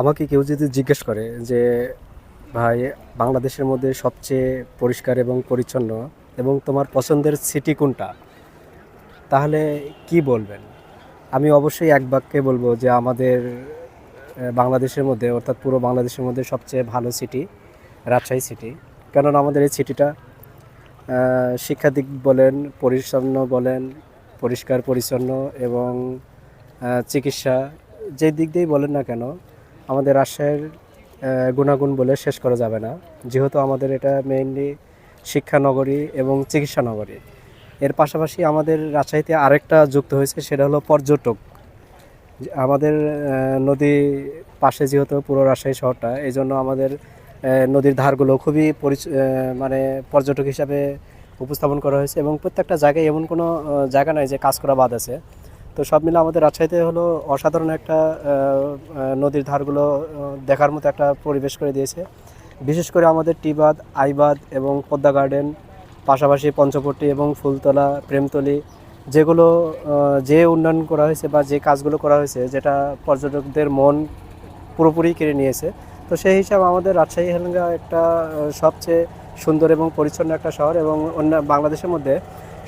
আমাকে কেউ যদি জিজ্ঞেস করে যে ভাই, বাংলাদেশের মধ্যে সবচেয়ে পরিষ্কার এবং পরিচ্ছন্ন এবং তোমার পছন্দের সিটি কোনটা, তাহলে কি বলবেন? আমি অবশ্যই এক বাক্যে বলবো যে আমাদের বাংলাদেশের মধ্যে, অর্থাৎ পুরো বাংলাদেশের মধ্যে সবচেয়ে ভালো সিটি রাজশাহী সিটি। কেননা আমাদের এই সিটিটা শিক্ষা দিক বলেন, পরিচ্ছন্ন বলেন, পরিষ্কার পরিচ্ছন্ন এবং চিকিৎসা, যে দিক দিয়েই বলেন না কেন, আমাদের রাজশাহীর গুণাগুণ বলে শেষ করা যাবে না। যেহেতু আমাদের এটা মেইনলি শিক্ষা নগরী এবং চিকিৎসা নগরী। এর পাশাপাশি আমাদের রাজশাহীতে আরেকটা যুক্ত হয়েছে, সেটা হলো পর্যটক। আমাদের নদী পাশে যেহেতু পুরো রাজশাহী শহরটা, এই জন্য আমাদের নদীর ধারগুলো খুবই মানে পর্যটক হিসাবে উপস্থাপন করা হয়েছে এবং প্রত্যেকটা জায়গায় এমন কোনো জায়গা নাই যে কাজ করা বাদ আছে। তো সব মিলে আমাদের রাজশাহীতে হলো অসাধারণ একটা নদীর ধারগুলো দেখার মতো একটা পরিবেশ করে দিয়েছে। বিশেষ করে আমাদের টিবাদ, আইবাদ এবং পদ্মা গার্ডেন, পাশাপাশি পঞ্চবটী এবং ফুলতলা, প্রেমতলী, যেগুলো যে উন্নয়ন করা হয়েছে বা যে কাজগুলো করা হয়েছে, যেটা পর্যটকদের মন পুরোপুরি কেড়ে নিয়েছে। তো সেই হিসাবে আমাদের রাজশাহী হেলেঙ্গা একটা সবচেয়ে সুন্দর এবং পরিচ্ছন্ন একটা শহর এবং অন্য বাংলাদেশের মধ্যে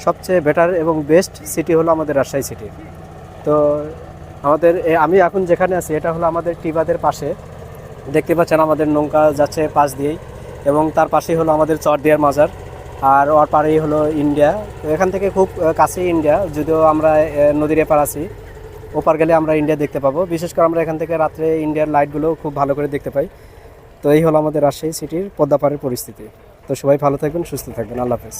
সবচেয়ে বেটার এবং বেস্ট সিটি হলো আমাদের রাজশাহী সিটি। তো আমাদের আমি এখন যেখানে আছি এটা হলো আমাদের টিবাদের পাশে। দেখতে পাচ্ছেন আমাদের নৌকা যাচ্ছে পাশ দিয়েই, এবং তার পাশেই হলো আমাদের চরদিয়ার মাজার, আর ওর পাড়েই হলো ইন্ডিয়া। তো এখান থেকে খুব কাছেই ইন্ডিয়া, যদিও আমরা নদীর এপার আছি। ওপার গেলে আমরা ইন্ডিয়া দেখতে পাবো। বিশেষ করে আমরা এখান থেকে রাত্রে ইন্ডিয়ার লাইটগুলো খুব ভালো করে দেখতে পাই। তো এই হলো আমাদের রাজশাহী সিটির পদ্মাপাড়ের পরিস্থিতি। তো সবাই ভালো থাকবেন, সুস্থ থাকবেন। আল্লাহ হাফেজ।